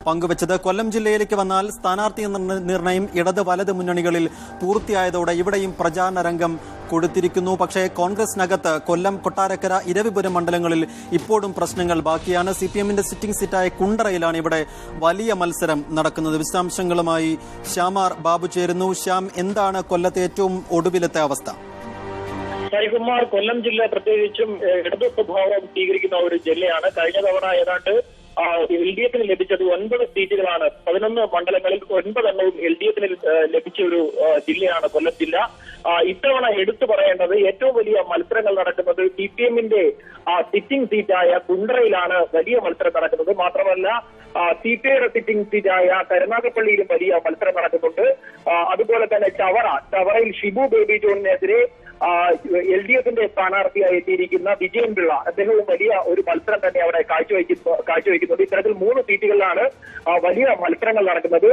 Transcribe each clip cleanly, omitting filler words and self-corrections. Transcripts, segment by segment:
പങ്കുവച്ചത്. കൊല്ലം ജില്ലയിലേക്ക് വന്നാൽ സ്ഥാനാർത്ഥി നിർണയം ഇടത് വലത് മുന്നണികളിൽ പൂർത്തിയായതോടെ ഇവിടെയും പ്രചാരണ രംഗം കൊടുത്തിരിക്കുന്നു. പക്ഷേ കോൺഗ്രസിനകത്ത് കൊല്ലം, കൊട്ടാരക്കര, ഇരവിപുരം മണ്ഡലങ്ങളിൽ ഇപ്പോഴും പ്രശ്നങ്ങൾ ബാക്കിയാണ്. CPM-ന്റെ സിറ്റിംഗ് സീറ്റായ കുണ്ടറയിലാണ് ഇവിടെ വലിയ മത്സരം നടക്കുന്നത്. വിശദാംശങ്ങളുമായി ശ്യാമാർ ബാബു ചേരുന്നു. ശ്യാം, എന്താണ് കൊല്ലത്തെ ഏറ്റവും ഒടുവിലത്തെ അവസ്ഥ? ഹരികുമാർ, കൊല്ലം ജില്ല പ്രത്യേകിച്ചും ഇടതു സ്വഭാവം സ്വീകരിക്കുന്ന ഒരു ജില്ലയാണ്. കഴിഞ്ഞ തവണ ഏതാണ്ട് LDF ലഭിച്ചത് 9 സീറ്റുകളാണ്. 11 മണ്ഡലങ്ങളിൽ 9 എണ്ണവും LDF ലഭിച്ച ഒരു ജില്ലയാണ് കൊല്ലം ജില്ല. ഇത്തവണ എടുത്തു പറയേണ്ടത് ഏറ്റവും വലിയ മത്സരങ്ങൾ നടക്കുന്നത് CPM-ന്റെ സിറ്റിംഗ് സീറ്റായ കുണ്ടറയിലാണ് വലിയ മത്സരം നടക്കുന്നത്. മാത്രമല്ല CPI-യുടെ സിറ്റിംഗ് സീറ്റായ കരുനാഗപ്പള്ളിയിലും വലിയ മത്സരം നടക്കുന്നുണ്ട്. അതുപോലെ തന്നെ ചവറയിൽ ഷിബു ബേബി ജോണിനെതിരെ LDF-ന്റെ സ്ഥാനാർത്ഥിയായി എത്തിയിരിക്കുന്ന വിജയൻ പിള്ള, അദ്ദേഹവും വലിയ ഒരു മത്സരം തന്നെ അവിടെ കാഴ്ചവെക്കുന്നുണ്ട്. ഇത്തരത്തിൽ 3 സീറ്റുകളിലാണ് വലിയ മത്സരങ്ങൾ നടക്കുന്നത്.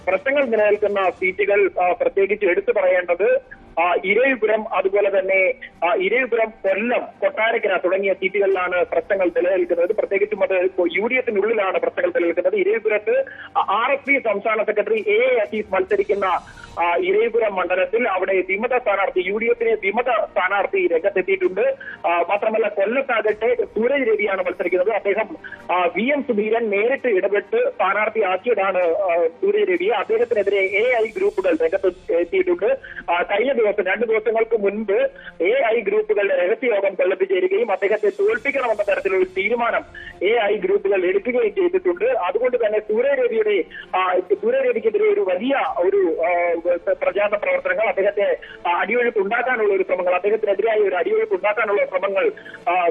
പ്രശ്നങ്ങൾ നിലനിൽക്കുന്ന സീറ്റുകൾ പ്രത്യേകിച്ച് എടുത്തു പറയേണ്ടത് ഇരവിപുരം, അതുപോലെ തന്നെ ഇരവിപുരം, കൊല്ലം, കൊട്ടാരക്കര തുടങ്ങിയ സീറ്റുകളിലാണ് പ്രശ്നങ്ങൾ നിലനിൽക്കുന്നത്. പ്രത്യേകിച്ചും അത് UDF-നുള്ളിലാണ് പ്രശ്നങ്ങൾ നിലനിൽക്കുന്നത്. ഇരവിപുരത്ത് RSP സംസ്ഥാന സെക്രട്ടറി A അസീസ് മത്സരിക്കുന്ന ഇരവിപുരം മണ്ഡലത്തിൽ അവിടെ വിമത സ്ഥാനാർത്ഥി, UDF-നെ വിമത സ്ഥാനാർത്ഥി രംഗത്തെത്തിയിട്ടുണ്ട്. മാത്രമല്ല കൊല്ലത്താകട്ടെ സൂരജ് രവിയാണ് മത്സരിക്കുന്നത്. അദ്ദേഹം VM സുധീരൻ നേരിട്ട് ഇടപെട്ട് സ്ഥാനാർത്ഥിയാക്കിയതാണ് സൂരജ് രവിയെ. അദ്ദേഹത്തിനെതിരെ AI ഗ്രൂപ്പുകൾ രംഗത്ത് എത്തിയിട്ടുണ്ട്. കഴിഞ്ഞ ദിവസം 2 ദിവസങ്ങൾക്ക് മുൻപ് AI ഗ്രൂപ്പുകളുടെ രഹസ്യയോഗം കൊല്ലത്ത് ചേരുകയും അദ്ദേഹത്തെ തോൽപ്പിക്കണമെന്ന തരത്തിലുള്ള ഒരു തീരുമാനം AI ഗ്രൂപ്പുകൾ എടുക്കുകയും ചെയ്തിട്ടുണ്ട്. അതുകൊണ്ട് തന്നെ സൂരജ് രവിക്കെതിരെ ഒരു വലിയ ഒരു പ്രചാരണ പ്രവർത്തനങ്ങൾ, അദ്ദേഹത്തെ അടിയൊഴുക്ക് ഉണ്ടാക്കാനുള്ള ഒരു ശ്രമങ്ങൾ, അദ്ദേഹത്തിനെതിരായ ഒരു അടിയൊഴുക്ക് ഉണ്ടാക്കാനുള്ള ശ്രമങ്ങൾ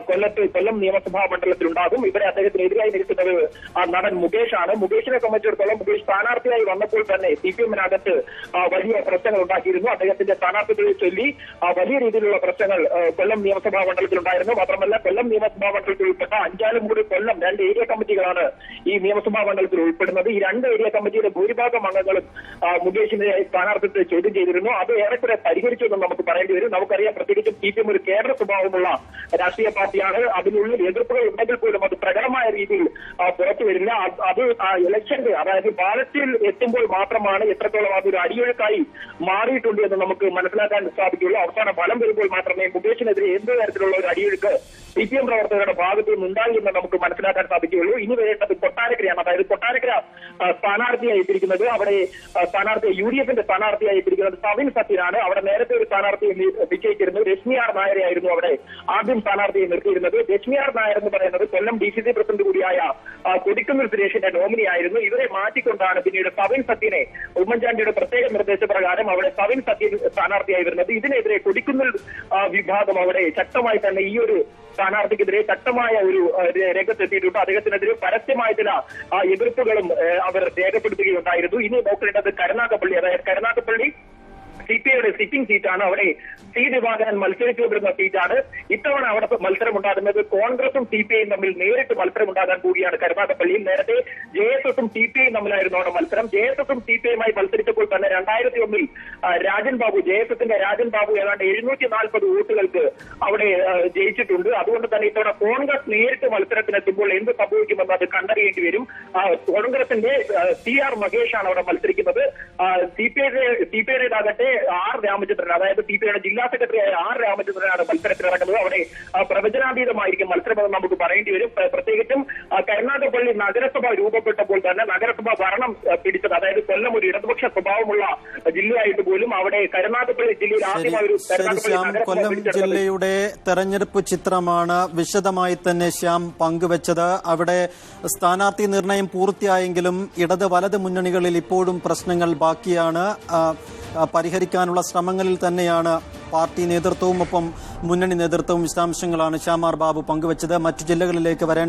കൊല്ലം നിയമസഭാ മണ്ഡലത്തിൽ ഉണ്ടാകും. ഇവരെ അദ്ദേഹത്തിനെതിരായി നിൽക്കുന്നത് നടൻ മുകേഷാണ്. മുകേഷിനെ സംബന്ധിച്ചിടത്തോളം മുകേഷ് സ്ഥാനാർത്ഥിയായി വന്നപ്പോൾ തന്നെ CPM-നകത്ത് വലിയ പ്രശ്നങ്ങൾ ഉണ്ടാക്കിയിരുന്നു. അദ്ദേഹത്തിന്റെ സ്ഥാനാർത്ഥികളെ ചൊല്ലി വലിയ രീതിയിലുള്ള പ്രശ്നങ്ങൾ കൊല്ലം നിയമസഭാ മണ്ഡലത്തിൽ ഉണ്ടായിരുന്നു. മാത്രമല്ല കൊല്ലം നിയമസഭാ മണ്ഡലത്തിൽ ഉൾപ്പെട്ട അഞ്ചാലുംകൂടി കൊല്ലം 2 ഏരിയ കമ്മിറ്റികളാണ് ഈ നിയമസഭാ മണ്ഡലത്തിൽ ഉൾപ്പെടുന്നത്. ഈ 2 ഏരിയ കമ്മിറ്റിയുടെ ഭൂരിഭാഗം അംഗങ്ങളും മുകേഷിന്റെ സ്ഥാനാർത്ഥിത്വത്തെ ചോദ്യം ചെയ്തിരുന്നു. അത് ഏറെക്കുറെ പരിഹരിച്ചു എന്ന് നമുക്ക് പറയേണ്ടി വരും. നമുക്കറിയാം, പ്രത്യേകിച്ചും CPM ഒരു കേന്ദ്ര സ്വഭാവമുള്ള രാഷ്ട്രീയ പാർട്ടിയാണ്. അതിനുള്ളിൽ എതിർപ്പുകൾ ഉണ്ടെങ്കിൽ പോലും അത് പ്രകടമായ രീതിയിൽ പുറത്തു വരില്ല. അത് ഇലക്ഷന്റെ, അതായത് ബാലറ്റിൽ എത്തുമ്പോൾ മാത്രമാണ് എത്രത്തോളം അതൊരു അടിയൊഴുക്കായി മാറിയിട്ടുണ്ട് എന്ന് നമുക്ക് മനസ്സിലാക്കാൻ സാധിക്കുള്ളൂ. അവസാന ഫലം വരുമ്പോൾ മാത്രമേ മുകേഷിനെതിരെ എന്ത് തരത്തിലുള്ള ഒരു അടിയൊഴുക്ക് CPM പ്രവർത്തകരുടെ ഭാഗത്തു നിന്നുണ്ടാകുമെന്ന് നമുക്ക് മനസ്സിലാക്കാൻ സാധിക്കുകയുള്ളൂ. ഇനി വരേണ്ടത് കൊട്ടാരക്കരയാണ്. അതായത് കൊട്ടാരക്കര സ്ഥാനാർത്ഥിയായി എത്തിയിരിക്കുന്നത്, അവിടെ സ്ഥാനാർത്ഥി UDF-ന്റെ സ്ഥാനാർത്ഥിയായി എത്തിയിരിക്കുന്നത് സവിൻ സത്യനാണ്. അവിടെ നേരത്തെ ഒരു സ്ഥാനാർത്ഥിയെ നിശ്ചയിച്ചിരുന്നു. രശ്മി ആർ നായരെ ആയിരുന്നു അവിടെ ആദ്യം സ്ഥാനാർത്ഥിയെ നിർത്തിയിരുന്നത്. രശ്മി ആർ നായർ എന്ന് പറയുന്നത് കൊല്ലം DCC പ്രസിഡന്റ് കൂടിയായ കൊടിക്കുന്നിൽ സുരേഷിന്റെ നോമിനി ആയിരുന്നു. ഇവരെ മാറ്റിക്കൊണ്ടാണ് പിന്നീട് സവിൻ സത്യനെ, ഉമ്മൻചാണ്ടിയുടെ പ്രത്യേക നിർദ്ദേശപ്രകാരം അവിടെ സവിൻ സത്യൻ സ്ഥാനാർത്ഥിയായി വരുന്നത്. ഇതിനെതിരെ കൊടിക്കുന്നിൽ വിഭാഗം അവിടെ ശക്തമായി തന്നെ ഈ ഒരു സ്ഥാനാർത്ഥിക്കെതിരെ ശക്തമായ ഒരു രംഗത്തെത്തിയിട്ടുണ്ട്. അദ്ദേഹത്തിനെതിരെ പരസ്യമായ ചില എതിർപ്പുകളും അവർ രേഖപ്പെടുത്തുകയുണ്ടായിരുന്നു. ഇനി നോക്കേണ്ടത് കരുനാഗപ്പള്ളി, അതായത് കരുനാഗപ്പള്ളി CPI-യുടെ സിറ്റിംഗ് സീറ്റാണ്. അവിടെ C ദിവാകരൻ മത്സരിച്ചു വരുന്ന സീറ്റാണ്. ഇത്തവണ അവിടെ മത്സരം ഉണ്ടാകുന്നത് കോൺഗ്രസും CPI-യും തമ്മിൽ നേരിട്ട് മത്സരം ഉണ്ടാകാൻ കൂടിയാണ് കരുനാഗപ്പള്ളിയിൽ. നേരത്തെ JSS-ഉം CPI-യും തമ്മിലായിരുന്നു അവിടെ മത്സരം. JSS-ഉം CPI-യുമായി മത്സരിച്ചപ്പോൾ തന്നെ 2001-ൽ JSS-ന്റെ രാജൻ ബാബു ഏതാണ്ട് 740 വോട്ടുകൾക്ക് അവിടെ ജയിച്ചിട്ടുണ്ട്. അതുകൊണ്ട് തന്നെ ഇത്തവണ കോൺഗ്രസ് നേരിട്ട് മത്സരത്തിനെത്തുമ്പോൾ എന്ത് സംഭവിക്കുമെന്ന് അത് കണ്ടറിയേണ്ടി വരും. കോൺഗ്രസിന്റെ CR മഹേഷാണ് അവിടെ മത്സരിക്കുന്നത്. CPI-യുടേതാകട്ടെ R രാമചന്ദ്രൻ, അതായത് CPI-യുടെ ജില്ലാ സെക്രട്ടറിയായ R രാമചന്ദ്രനാണ് മത്സരത്തിൽ നടക്കുന്നത്. അവിടെ പ്രവചനാതീതമായിരിക്കും മത്സരമെന്ന് നമുക്ക് പറയേണ്ടി വരും. പ്രത്യേകിച്ചും കരുനാഗപ്പള്ളി നഗരസഭ രൂപപ്പെട്ടപ്പോൾ തന്നെ നഗരസഭ ഭരണം പിടിച്ചത്, അതായത് കൊല്ലം ഒരു ഇടതുപക്ഷ സ്വഭാവമുള്ള ജില്ലയായിട്ട് പോലും അവിടെ കരുനാഗപ്പള്ളി ജില്ലയിൽ ആദ്യമായി ഒരു കൊല്ലം ജില്ലയുടെ തെരഞ്ഞെടുപ്പ് ചിത്രമാണ് വിശദമായി തന്നെ ശ്യാം പങ്കുവച്ചത്. അവിടെ സ്ഥാനാർത്ഥി നിർണയം പൂർത്തിയായെങ്കിലും ഇടത് വലത് മുന്നണികളിൽ ഇപ്പോഴും പ്രശ്നങ്ങൾ ബാക്കിയാണ്. പരിഹരിക്കാനുള്ള ശ്രമങ്ങളിൽ തന്നെയാണ് പാർട്ടി നേതൃത്വവും ഒപ്പം മുന്നണി നേതൃത്വവും. വിശദാംശങ്ങളാണ് ശ്യാമാർ ബാബു പങ്കുവച്ചത്. മറ്റു ജില്ലകളിലേക്ക് വരേണ്ട